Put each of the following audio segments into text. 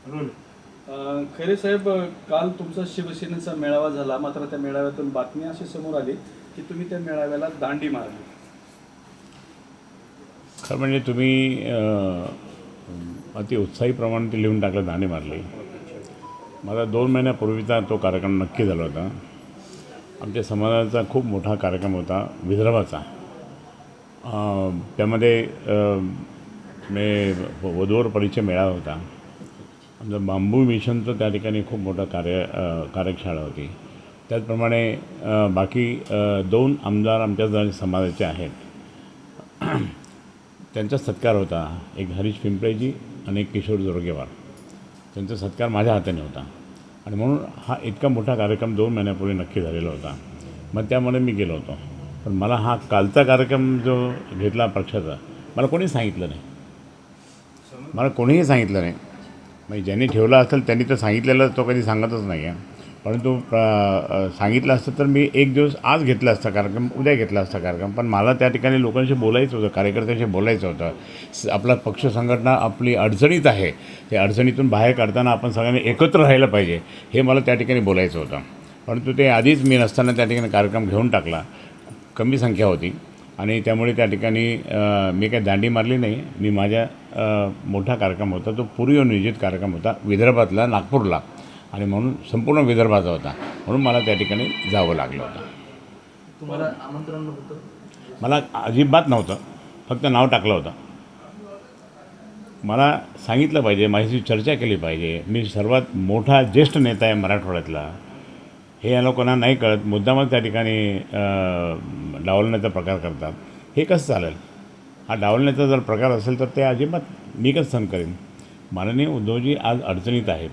खैरे साहेब, काल तुमचा शिवसेनेचा मेळावा झाला, मात्र त्या मेळाव्यातून बातमी अशी समोर आली की तुम्ही त्या मेळाव्याला दांडी मारली. खरं म्हणजे तुम्ही अति उत्साहीप्रमाणे ते लिहून टाकलं, दांडी मारली. मला 2 महिन्यापूर्वीचा तो कार्यक्रम नक्की झाला होता. आमच्या समाजाचा खूप मोठा कार्यक्रम होता विदर्भाचा. त्यामध्ये वधूवर परिचय मेळावा होता. आमचं बांबू मिशनचं त्या ठिकाणी खूप मोठा कार्यशाळा होती. त्याचप्रमाणे बाकी 2 आमदार आमच्या समाजाचे आहेत, त्यांचा सत्कार होता. एक हरीश पिंपळेजी आणि एक किशोर जोरगेवार. त्यांचा सत्कार माझ्या हाताने होता आणि म्हणून हा इतका मोठा कार्यक्रम 2 महिन्यापूर्वी नक्की झालेला होता. मग त्यामुळे मी गेलो होतो. पण मला हा कालचा कार्यक्रम जो घेतला पक्षाचा, मला कोणी सांगितलं नाही. मला कोणीही सांगितलं नाही. म्हणजे ज्यांनी ठेवला असेल त्यांनी तर सांगितलेलं, तो कधी सांगतच नाही आहे. परंतु सांगितलं असतं तर मी एक दिवस आज घेतला असता कार्यक्रम, उद्या घेतला असता कार्यक्रम. पण मला त्या ठिकाणी लोकांशी बोलायचं होतं, कार्यकर्त्यांशी बोलायचं होतं. आपला पक्ष संघटना आपली अडचणीत आहे, त्या अडचणीतून बाहेर काढताना आपण सगळ्यांनी एकत्र राहिलं पाहिजे, हे मला त्या ठिकाणी बोलायचं होतं. परंतु ते आधीच मी नसताना त्या ठिकाणी कार्यक्रम घेऊन टाकला. कमी संख्या होती आणि त्यामुळे त्या ठिकाणी मी काही दांडी मारली नाही. मी माझ्या मोठा कार्यक्रम होता, तो पूर्वनियोजित कार्यक्रम होता विदर्भातला, नागपूरला, आणि म्हणून संपूर्ण विदर्भाचा होता. म्हणून मला त्या ठिकाणी जावं लागलं होतं. तुम्हाला आमंत्रण नव्हतं? मला अजिबात नव्हतं, फक्त नाव टाकलं होतं. मला सांगितलं पाहिजे, माझ्याशी चर्चा केली पाहिजे. मी सर्वात मोठा ज्येष्ठ नेता आहे मराठवाड्यातला, हे या लोकांना नाही कळत. मुद्दामच त्या ठिकाणी डावलण्याचा प्रकार करतात. हे कसं चालेल? हा डावलण्याचा जर प्रकार असेल तर ते अजिबात मी कसं सहन करेन. माननीय उद्धवजी आज अडचणीत आहेत.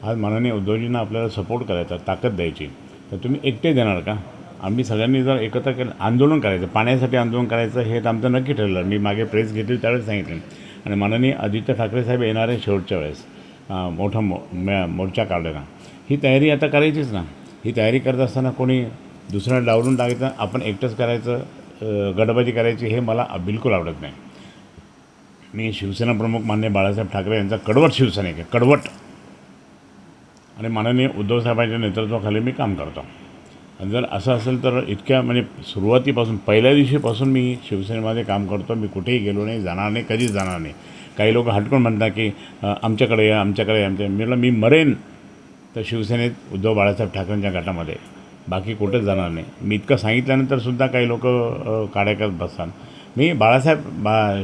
आज माननीय उद्धवजींना आपल्याला सपोर्ट करायचा, ताकद द्यायची, तर तुम्ही एकटे देणार का? आम्ही सगळ्यांनी जर एकत्र केलं, आंदोलन करायचं, पाण्यासाठी आंदोलन करायचं, हे तर आमचं नक्की ठरलं. मी मागे प्रेस घेतली त्यावेळेस सांगितलं. आणि माननीय आदित्य ठाकरे साहेब येणार आहे शेवटच्या वेळेस, मोठा मोर्चा काढताना. ही तयारी आता करायचीच ना. ही तयारी करत असताना कोणी दुसऱ्याला डावलून टाकायचं, आपण एकटंच करायचं, गडबडी करायची, हे मला बिलकुल आवडत नाही. मी शिवसेना प्रमुख माननीय बाळासाहेब ठाकरे यांचा कडवट शिवसैनिक आहे, कडवट. आणि माननीय उद्धवसाहेबांच्या नेतृत्वाखाली मी काम करतो. आणि जर असं असेल तर इतक्या म्हणजे सुरुवातीपासून, पहिल्या दिवशीपासून मी शिवसेनेमध्ये काम करतो. मी कुठेही गेलो नाही, जाणार नाही, कधीच जाणार नाही. काही लोक हटकून म्हणतात की आमच्याकडे या, आमच्याकडे मी मरेन तर शिवसेनेत उद्धव बाळासाहेब ठाकरेंच्या गटामध्ये, बाकी कुठेच जाणार नाही. मी इतकं सांगितल्यानंतरसुद्धा काही लोक काड्या करत बसतात. मी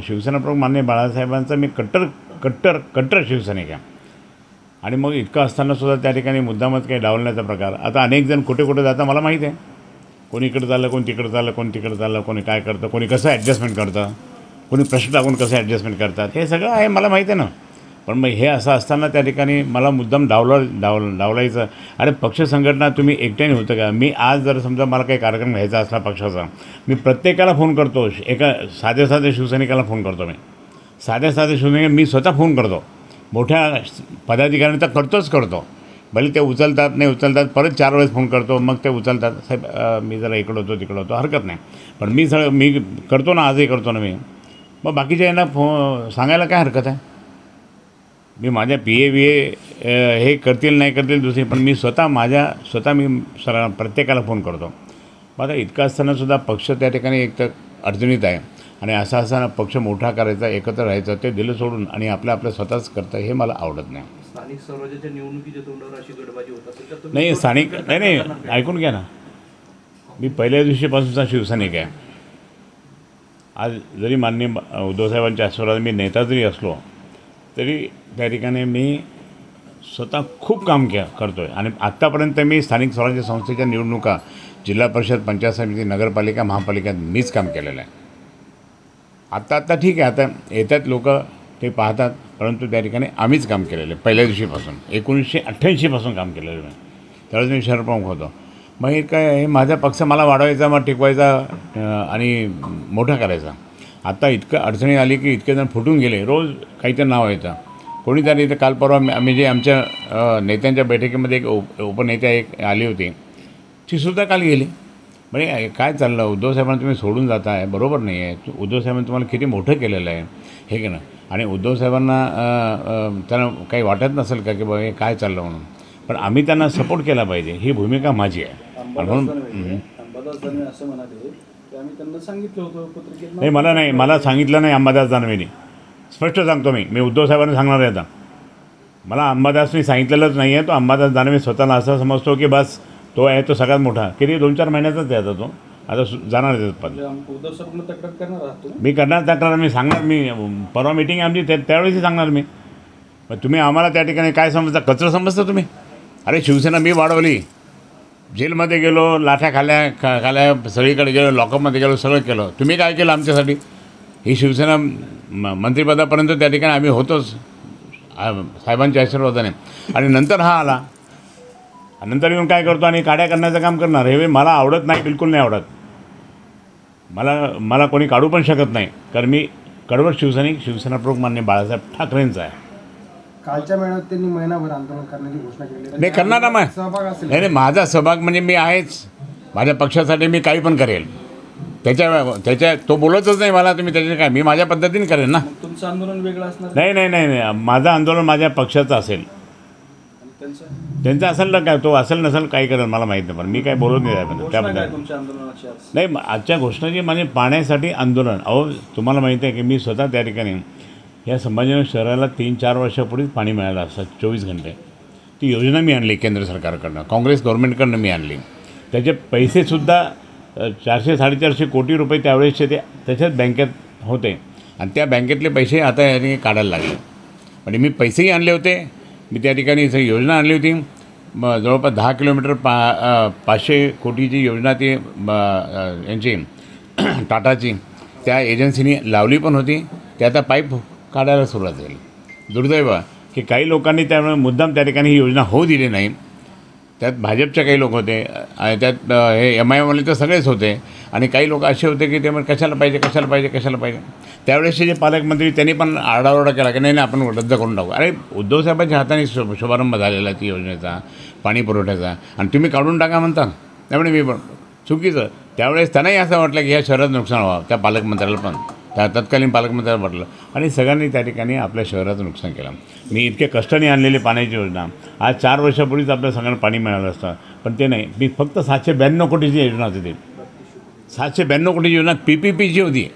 शिवसेना प्रमुख माननीय बाळासाहेबांचा मी कट्टर शिवसैनिक आहे. आणि मग इतकं असतानासुद्धा त्या ठिकाणी मुद्दामच काही डावलण्याचा प्रकार. आता अनेक जण कुठे कुठे जातं मला माहीत आहे. कोणी इकडं चाललं, कोणी तिकडं चाललं, कोणी तिकडं चाललं, कोणी काय करतं, कोणी कसं ॲडजस्टमेंट करतं, कोणी प्रश्न टाकून कसं ॲडजस्टमेंट करतात, हे सगळं आहे, मला माहीत आहे ना. पण मग हे असं असताना त्या ठिकाणी मला मुद्दाम डावलायचं. अरे पक्ष संघटना तुम्ही एकट्याने होतं का? मी आज जर समजा मला काही कार्यक्रम घ्यायचा असला पक्षाचा, मी प्रत्येकाला फोन करतो. एका साध्या शिवसैनिकाला फोन करतो. मी साध्या शिवसैनिक मी स्वतः फोन करतो. मोठ्या पदाधिकाऱ्यांचा करतो. भले ते उचलतात नाही उचलतात, परत 4 वेळेस फोन करतो, मग ते उचलतात. साहेब मी जरा इकडं होतो तिकडं होतो, हरकत नाही. पण मी करतो ना, आजही करतो ना मी. मग बाकीच्या यांना सांगायला काय हरकत आहे? मी माझ्या PA हे करतील नाही करतील दुसरी, पण मी स्वतः मी प्रत्येकाला फोन करतो. मग आता इतकं असतानासुद्धा पक्ष त्या ठिकाणी एक तर अडचणीत आहे. आणि असं असताना पक्ष मोठा करायचा, एकत्र राहायचं, ते दिलं सोडून आणि आपलं स्वतःच करतं, हे मला आवडत नाही. स्थानिक स्वराज्याच्या निवडणुकीच्या तोंडावर अशी गडबाजी होत असेल तर नाही, स्थानिक नाही, ऐकून घ्या ना. मी पहिल्या दिवशीपासूनचा शिवसैनिक आहे. आज जरी माननीय उद्धवसाहेबांच्या आशीर्वादाने मी नेता जरी असलो तरी त्या ठिकाणी मी स्वतः खूप काम करतो आहे. आणि आत्तापर्यंत मी स्थानिक स्वराज्य संस्थेच्या निवडणुका, जिल्हा परिषद, पंचायत समिती, नगरपालिका, महापालिकेत मीच काम केलेलं आहे. आत्ता ठीक आहे, आता येतात लोक ते पाहतात, परंतु त्या ठिकाणी आम्हीच काम केलेलं आहे पहिल्या दिवशीपासून. 1988पासून काम केलेलं आहे. त्यावेळेस मी शहर प्रमुख होतो. मग हे काय, हे माझा पक्ष मला वाढवायचा, मग टिकवायचा आणि मोठा करायचा. आता इतकं अडचणी आली की इतके जण फुटून गेले. रोज काहीतरी नाव येतं. कोणीतरी इथं काल परवा आम्ही जे आमच्या नेत्यांच्या बैठकीमध्ये एक उपनेत्या एक आली होती, तीसुद्धा काल गेली. म्हणजे काय चाललं? उद्धवसाहेबांना तुम्ही सोडून जाताय, बरोबर नाही आहे. उद्धवसाहेबांनी तुम्हाला किती मोठं केलेलं आहे, हे की ना. आणि उद्धव साहेबांना त्यांना काही वाटत नसेल का की बाबा हे काय चाललं म्हणून, पण आम्ही त्यांना सपोर्ट केला पाहिजे, ही भूमिका माझी आहे. म्हणून अंबादास दानवे असं म्हणाले की आम्ही त्यांना सांगितलं होतं पत्रिकेत. नाही, मला सांगितलं नाही अंबादास दानवेनी. स्पष्ट सांगतो मी उद्धव साहेबांना सांगणार आहे आता. मला अंबादासनी सांगितलेलंच नाही आहे. तो अंबादास दानवे स्वतःला असं समजतो की बस तो आहे तो सगळ्यात मोठा. किती 2-4 महिन्याचाच आहे आता तो. आता जाणार आहे पण उद्धव साहेबांना तक्रार करणार आहात तुम्ही? मी करणार तक्रार, मी सांगणार. मी परवा मीटिंग आमची त्यावेळेसही सांगणार मी. पण तुम्ही आम्हाला त्या ठिकाणी काय समजता, कचरं समजता तुम्ही? अरे शिवसेना मी वाढवली, जेलमध्ये गेलो, लाठ्या खाल्या सगळीकडे गेलो, लॉकअपमध्ये गेलो, सगळं केलं. तुम्ही काय केलं आमच्यासाठी? ही शिवसेना मंत्रिपदापर्यंत त्या ठिकाणी आम्ही होतोच साहेबांच्या आशीर्वादाने. आणि नंतर हा आला, नंतर येऊन काय करतो आणि काड्या करण्याचं काम करणार. हे मला आवडत नाही, बिलकुल नाही आवडत. मला कोणी काढू पण शकत नाही, कारण मी कडवट शिवसैनिक, शिवसेना प्रमुख माननीय बाळासाहेब ठाकरेंचा आहे. कालच्या मेळाव्यात त्यांनी महिनाभर आंदोलन करण्याची घोषणा केली. नाही करणार ना मग. सहभाग असेल? नाही, माझा सहभाग म्हणजे मी आहेच. माझ्या पक्षासाठी मी काही पण करेल. त्याच्या तो बोलतच नाही मला, तुम्ही त्याच्या काय, मी माझ्या पद्धतीने करेन ना. मग तुमचं आंदोलन वेगळं असणार? नाही, माझं आंदोलन माझ्या पक्षाचं असेल. आणि त्यांचं असेल ना काय, तो असेल नसेल काही करेल मला माहीत नाही, पण मी काय बोलत नाही घोषणा काय त्याबद्दल. तुमच्या आंदोलनाची आज? नाही, आजच्या घोषणाची म्हणजे पाण्यासाठी आंदोलन. तुम्हाला माहिती आहे की मी स्वतः त्या ठिकाणी या संभाजीनगर शहराला 3-4 वर्षापूर्वीच पाणी मिळालं असतं 24 घंटे. ती योजना मी आणली केंद्र सरकारकडनं, काँग्रेस गव्हर्नमेंटकडनं मी आणली. त्याचे पैसेसुद्धा 400-450 कोटी रुपये त्यावेळेसचे ते त्याच्याच बँकेत होते, आणि त्या बँकेतले पैसे आता याने काढायला लागले. म्हणजे मी पैसेही आणले होते, मी त्या ठिकाणी योजना आणली होती. जवळपास 10 किलोमीटर 500 कोटीची योजना ती यांची टाटाची त्या एजन्सीनी लावली पण होती. ते आता पाईप काढायला सुरुवात झाली. दुर्दैव की काही लोकांनी त्यामुळे मुद्दाम त्या ठिकाणी ही योजना होऊ दिली नाही. त्यात भाजपचे काही लोक होते, आणि त्यात हे MIMवाले तर सगळेच होते, आणि काही लोक असे होते की त्यामुळे कशाला पाहिजे. त्यावेळेसचे जे पालकमंत्री त्यांनी पण आरडाओरडा केला की नाही आपण रद्द करून टाकू. अरे उद्धव साहेबांच्या हाताने शुभारंभ झालेला ती योजनेचा, पाणी पुरवठ्याचा, आणि तुम्ही काढून टाका म्हणता. त्यामुळे मी पण चुकीचं. त्यावेळेस त्यांनाही असं वाटलं की ह्या शहरात नुकसान व्हावं, त्या पालकमंत्र्याला पण, त्या तत्कालीन पालकमंत्र्याला वाटलं, आणि सगळ्यांनी त्या ठिकाणी आपल्या शहराचं नुकसान केलं. मी इतके कष्टाने आणलेली पाण्याची योजना आज 4 वर्षापूर्वीच आपल्या सगळ्यांना पाणी मिळालं असतं, पण ते नाही. मी फक्त 792 कोटीची योजना होती ती. 792 कोटीची योजना PPPची होती,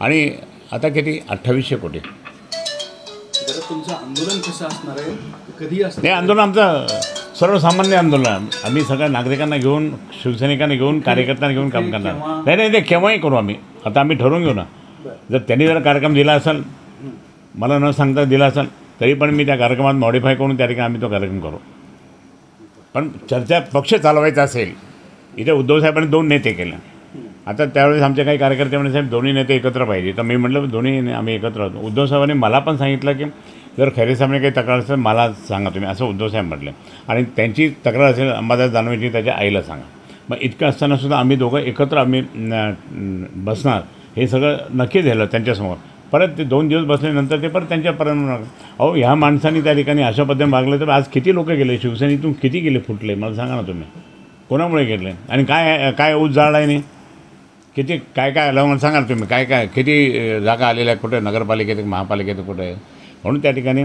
आणि आता किती 2800 कोटी. जरा तुमचं आंदोलन कसं असणार आहे, कधी असणार? हे आंदोलन आमचं सर्वसामान्य आंदोलन. आम्ही सगळ्या नागरिकांना घेऊन, शिवसैनिकांना घेऊन, कार्यकर्त्यांना घेऊन काम करणार. नाही, ते केव्हाही करू आम्ही. आता आम्ही ठरवून घेऊ ना. जर त्यांनी जर कार्यक्रम दिला असेल, मला न सांगता दिला असेल, तरी पण मी त्या कार्यक्रमात मॉडिफाय करून त्या ठिकाणी आम्ही तो कार्यक्रम करू. पण चर्चा पक्ष चालवायचा असेल, इथे उद्धव साहेबांनी 2 नेते केले. आता त्यावेळेस आमचे काही कार्यकर्ते म्हणजे साहेब दोन्ही नेते एकत्र पाहिजे, तर मी म्हटलं दोन्ही आम्ही एकत्र होतो. उद्धव साहेबांनी मला पण सांगितलं की जर खैरे साहेबांनी काही तक्रार असेल मला सांगा तुम्ही, असं उद्धव साहेब म्हटले. आणि त्यांची तक्रार असेल अंबादास दानवेची त्याच्या आईला सांगा. मग इतकं असतानासुद्धा आम्ही दोघं एकत्र आम्ही बसणार, हे सगळं नक्की झालं त्यांच्यासमोर. परत ते 2 दिवस बसल्यानंतर ते परत त्यांच्यापर्यंत ह्या माणसांनी त्या ठिकाणी अशा पद्धतीने वागलं तर आज किती लोक गेले शिवसेनेतून, किती गेले फुटले मला सांगा ना तुम्ही. कोणामुळे गेले आणि काय ऊस जाळला आहे नाही, किती काय आलं मला सांगा ना तुम्ही. काय किती जागा आलेल्या आहे, कुठे नगरपालिकेत, महापालिकेत, कुठे आहे. म्हणून त्या ठिकाणी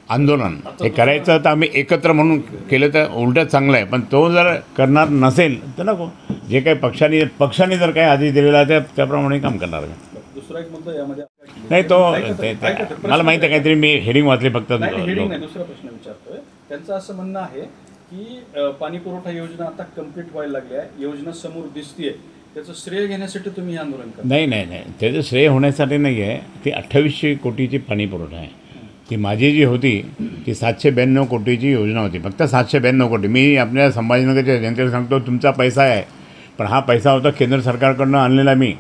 आंदोलन हे करायचं तर आम्ही एकत्र म्हणून केलं तर उलटं चांगलं आहे. पण तो जर करणार नसेल तर नको. जे काही पक्षाने जर काही आदेश दिलेला आहे त्याप्रमाणे काम करणार आहे. दुसरा एक मुद्दा यामध्ये नाही, तो मला माहिती आहे, काहीतरी मी हेडिंग वाचली फक्त. हेडिंग नाही, दुसरा प्रश्न विचारतोय. त्यांचं असं म्हणणं आहे की पाणी पुरवठा योजना आता कम्प्लीट व्हायला लागली आहे, योजना समोर दिसतीये, त्याचं श्रेय घेण्यासाठी तुम्ही आंदोलन करा? नाही, त्याचं श्रेय होण्यासाठी नाही आहे. ती 2800 कोटीची पाणी पुरवठा आहे. ती माझी जी होती ती 792 कोटीची योजना होती, फक्त 792 कोटी. मी आपल्या संभाजीनगरच्या जनतेला सांगतो तुमचा पैसा आहे, पण हा पैसा होता केंद्र सरकारकडनं आणलेला. मी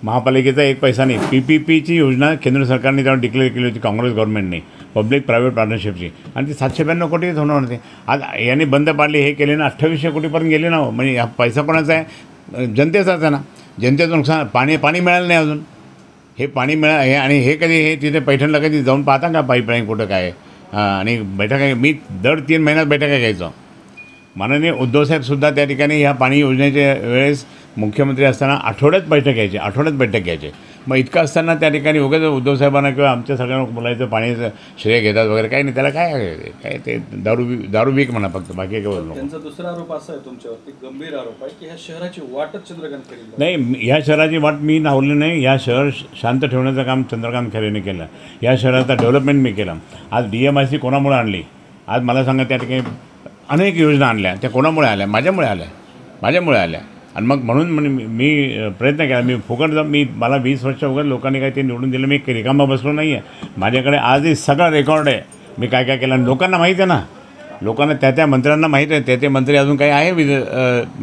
महापालिकेचा 1 पैसा नाही. PPPची योजना केंद्र सरकारने तेव्हा डिक्लेअर केली होती काँग्रेस गव्हर्नमेंटने, पब्लिक प्रायव्हेट पार्टनरशिपची, आणि ती 792 कोटीच होणार होती. आज यांनी बंद पाडली, हे केले ना, 2800 कोटीपर्यंत गेले ना. म्हणजे हा पैसा कोणाचा आहे? जनतेचाच आहे ना. जनतेचं नुकसान. पाणी मिळालं नाही अजून. हे पाणी हे आणि हे कधी हे तिथे पैठणला कधी जाऊन पाहता का पाईपलाईन कुठं काय? आणि बैठका मी दर 3 महिन्यात बैठका घ्यायचो. माननीय उद्धवसाहेबसुद्धा त्या ठिकाणी ह्या पाणी योजनेच्या वेळेस मुख्यमंत्री असताना आठवड्यात बैठक घ्यायचे. मग इतकं असताना त्या ठिकाणी उगाच उद्धव साहेबांना किंवा आमच्या सगळ्यांना बोलायचं पाण्याचं श्रेय घेतात वगैरे काही नाही. त्याला काय आहे? काय ते दारू विक म्हणा फक्त, बाकी काय बोलू नको. त्यांचा दुसरा आरोप असा आहे तुमच्यावरती, गंभीर आरोप आहे की ह्या शहराची वाटच चंद्रकांत खैरे नाही, ह्या शहराची वाट मी लावली नाही. या शहर शांत ठेवण्याचं काम चंद्रकांत खैरेने केलं. या शहराचा डेव्हलपमेंट मी केलं. आज DMIC कोणामुळे आणली? आज मला सांगा, त्या ठिकाणी अनेक योजना आणल्या, त्या कोणामुळे आल्या? माझ्यामुळे आल्या. आणि मग म्हणून मी प्रयत्न केला. मी फुकट मला 20 वर्ष वगैरे लोकांनी काही ते निवडून दिलं. मी रिकामा बसलो नाही आहे. माझ्याकडे आजही सगळं रेकॉर्ड आहे, मी काय काय केलं. आणि लोकांना माहीत आहे ना, लोकांना त्या मंत्र्यांना माहीत आहे. ते मंत्री अजून काही आहे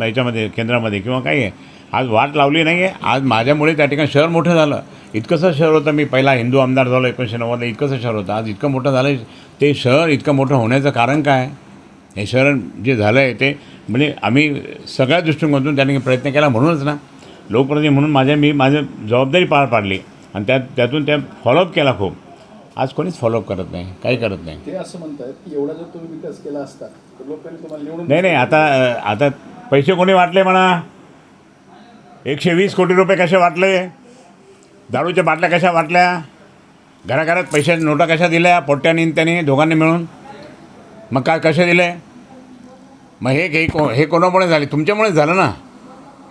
याच्यामध्ये केंद्रामध्ये किंवा काही आहे. आज वाट लावली नाही आहे. आज माझ्यामुळे त्या ठिकाणी शहर मोठं झालं. इतकंसं शहर होतं, मी पहिला हिंदू आमदार झालो 1990, इतकंसं शहर होतं. आज इतकं मोठं झालं. ते शहर इतकं मोठं होण्याचं कारण काय? हे शहर जे झालं आहे ते म्हणजे आम्ही सगळ्या दृष्टिकोनातून त्यांनी प्रयत्न केला. म्हणूनच ना, लोकप्रतिनिधी म्हणून माझी जबाबदारी पार पाडली आणि त्यातून त्या फॉलोअप केला खूप. आज कोणीच फॉलोअप करत नाही, काही करत नाही. ते असं म्हणतात की एवढा जर तुम्ही विकास केला असता तर लोकांनी तुम्हाला निवडून नाही, आता पैसे कोणी वाटले म्हणा? 120 कोटी रुपये कसे वाटले? दारूच्या बाटल्या कशा वाटल्या? घराघरात पैशाच्या नोटा कशा दिल्या? पोट्ट्यानी त्यांनी दोघांनी मिळून. मग काय कसे दिले? मग हे कोणामुळे झाले? तुमच्यामुळेच झालं ना.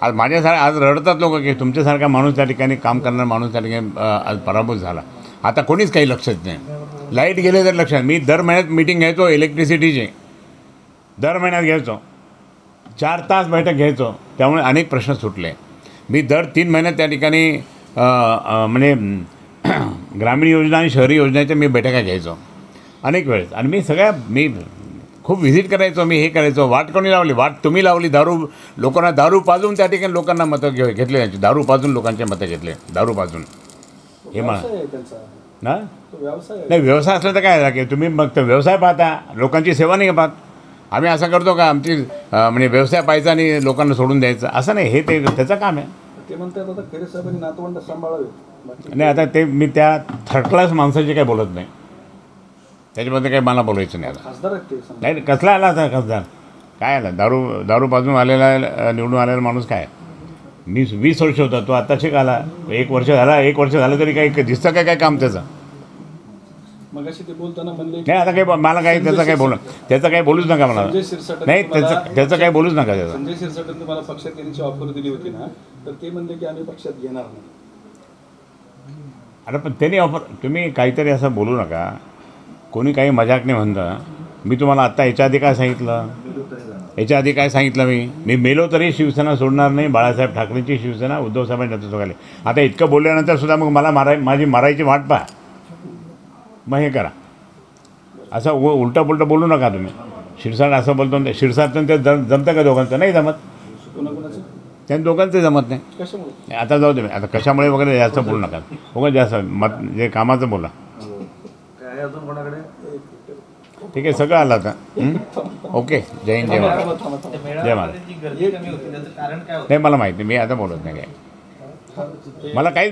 आज आज रडतात लोक की तुमच्यासारखा माणूस त्या ठिकाणी काम करणारा माणूस त्या ठिकाणी आज पराभूत झाला. आता कोणीच काही लक्षात नाही. लाईट गेले तर लक्षात. मी दर महिन्यात मीटिंग घ्यायचो इलेक्ट्रिसिटीची, दर महिन्यात घ्यायचो, 4 तास बैठक घ्यायचो. त्यामुळे अनेक प्रश्न सुटले. मी दर 3 महिन्यात त्या ठिकाणी म्हणजे ग्रामीण योजना आणि शहरी योजनेच्या मी बैठका घ्यायचो अनेक वेळेस. आणि मी खूप व्हिजिट करायचो. मी हे करायचो. वाट कोणी लावली? वाट तुम्ही लावली. लोकांना दारू पाजून त्या ठिकाणी लोकांना मतं घेतले. त्यांची दारू पाजून लोकांचे मतं घेतले. दारू पाजून हे मला ना नाही. व्यवसाय असला तर काय झालं की तुम्ही मग तर व्यवसाय पाहता, लोकांची सेवा नाही पाहत. आम्ही असं करतो का आमची म्हणजे व्यवसाय पाहायचा आणि लोकांना सोडून द्यायचं? असं नाही. हे त्याचं काम आहे. ते म्हणतात आता खैरे साहेबांनी नातवंड सांभाळावे. नाही, आता ते मी त्या थर्ड क्लास माणसाची काही बोलत नाही. त्याच्यामध्ये काही मला बोलायचं नाही. आता खासदार आहेत ते नाही, कसला आला आता खासदार? काय आला? दारू पाजून आलेला निवडून आलेला माणूस काय? मी 20 वर्ष होता, तो आता शिकाला 1 वर्ष झालं तरी काही दिसतं काय काम त्याचं? मग अशी ते बोलताना म्हणले नाही, आता काही मला काही त्याचं काही बोलूच नका मला. नाही, त्याचं काही बोलूच नका. त्याचं संजय शिरसाटांनी तुम्हाला पक्षात येण्याची ऑफर दिली होती ना, तर ते म्हणले की आम्ही पक्षात घेणार नाही. अरे पण त्यांनी तुम्ही काहीतरी असं बोलू नका. कोणी काही मजाक नाही म्हणतं. मी तुम्हाला आत्ता याच्या आधी काय सांगितलं? मी मेलो तरी शिवसेना सोडणार नाही. बाळासाहेब ठाकरेंची शिवसेना उद्धव साहेबांच्या नेतृत्वाखाली. आता इतकं बोलल्यानंतर सुद्धा मग मला माझी मारायची वाट पहा. मग हे करा. असं उलटं पुलटं बोलू नका तुम्ही. शिरसाट असं बोलतो, शिरसाटचं ते जमतं का दोघांचं? नाही जमत. कोणाकोणाचं? त्यांनी दोघांचं जमत नाही. कशामुळे? आता जाऊ दे. आता कशामुळे वगैरे जास्त बोलू नका. उगाच जास्त जे कामाचं बोला. अजून कोणाकडे? ठीक आहे, सगळं आलं आता. ओके. जय हिंद, जय महाराज. जय महाराज. नाही, मला माहिती. मी आता बोलत नाही काय.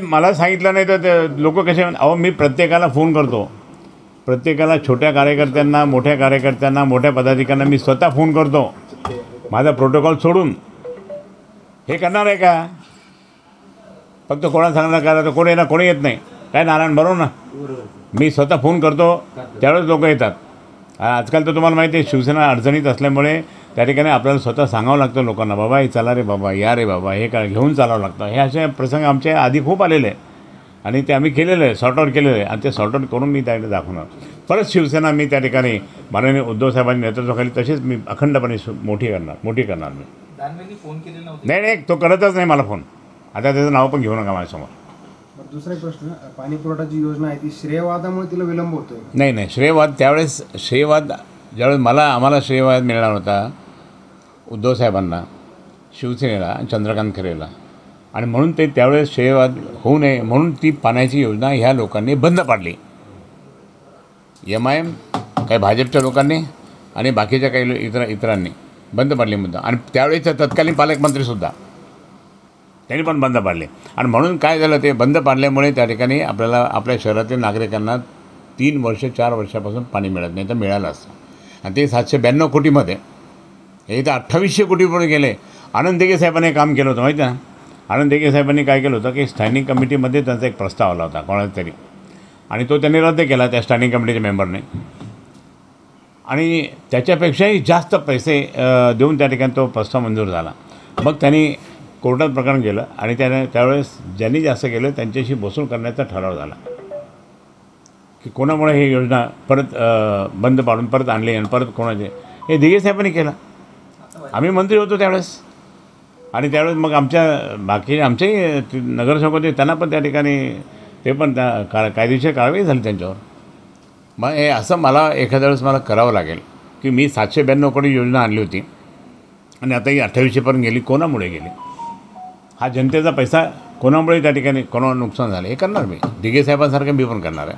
मला सांगितलं नाही तर लोक कसे? अहो, मी प्रत्येकाला फोन करतो. प्रत्येकाला, छोट्या कार्यकर्त्यांना, मोठ्या कार्यकर्त्यांना, मोठ्या पदाधिकाऱ्यांना मी स्वतः फोन करतो. माझा प्रोटोकॉल सोडून हे करणार आहे का? फक्त कोणाला सांगणार करा तर कोणी येत नाही. काय नारायण, बरोबर ना? मी स्वतः फोन करतो, त्यावेळेस लोक येतात. आजकाल तर तुम्हाला माहिती आहे, शिवसेना अडचणीत असल्यामुळे त्या ठिकाणी आपल्याला स्वतः सांगावं लागतं लोकांना, बाबा हे चला रे बाबा, या रे बाबा, हे काय घेऊन चालावं लागतं. हे असे प्रसंग आमचे आधी खूप आलेले आहे आणि ते आम्ही केलेलं आहे, सॉर्ट आऊट केलेलं आहे. आणि ते सॉर्ट आऊट करून मी त्याकडे दाखवणार. परत शिवसेना मी त्या ठिकाणी माननीय उद्धव साहेबांच्या नेतृत्वाखाली तशीच मी अखंडपणे मोठी करणार मी. नाही, तो करतच नाही मला फोन. आता त्याचं नाव पण घेऊ नका माझ्यासमोर. दुसरा एक प्रश्न, पाणी पुरवठाची योजना आहे ती श्रेयवादामुळे तिला विलंब होतोय? नाही, श्रेयवाद ज्यावेळेस आम्हाला श्रेयवाद मिळणार होता उद्धव साहेबांना, शिवसेनेला, चंद्रकांत खैरेला, आणि म्हणून ते त्यावेळेस श्रेयवाद होऊ नये म्हणून ती पाण्याची योजना ह्या लोकांनी बंद पाडली. MIM, काही भाजपच्या लोकांनी आणि बाकीच्या काही इतरांनी बंद पाडली मुद्दा. आणि त्यावेळेचे तत्कालीन पालकमंत्रीसुद्धा त्यांनी पण बंद पाडले. आणि म्हणून काय झालं, ते बंद पाडल्यामुळे त्या ठिकाणी आपल्या शहरातील नागरिकांना 3 वर्ष 4 वर्षापासून पाणी मिळत नाही. तर मिळालं असतं. आणि ते 792 कोटीमध्ये हे तर 2800 कोटीपर्यंत गेले. आनंद दिघे साहेबांनी काम केलं होतं माहिती आहे ना. आनंद दिघे साहेबांनी काय केलं होतं की स्टँडिंग कमिटीमध्ये त्यांचा एक प्रस्ताव आला होता कोणाचा तरी, आणि तो त्यांनी रद्द केला त्या स्टँडिंग कमिटीच्या मेंबरने, आणि त्याच्यापेक्षाही जास्त पैसे देऊन त्या ठिकाणी तो प्रस्ताव मंजूर झाला. मग त्यांनी कोर्टात प्रकरण केलं आणि त्यावेळेस ज्यांनी जास्त केलं त्यांच्याशी बसून करण्याचा ठराव झाला की कोणामुळे ही योजना परत बंद पाडून परत आणली आणि परत कोणाचे, हे दिघे साहेबांनी केलं. आम्ही मंत्री होतो त्यावेळेस, आणि त्यावेळेस मग आमचेही नगरसेवक होते, त्यांना पण त्या ठिकाणी ते पण कायदेशीर कारवाई झाली त्यांच्यावर. मग हे असं मला एखाद्या वेळेस मला करावं लागेल की मी 792 कोटी योजना आणली होती आणि आता ही 2800पर्यंत गेली, कोणामुळे गेली, हा जनतेचा पैसा कोणामुळे त्या ठिकाणी कोणाला नुकसान झालं, हे करणार मी. दिघे साहेबांसारखं मी पण करणार आहे.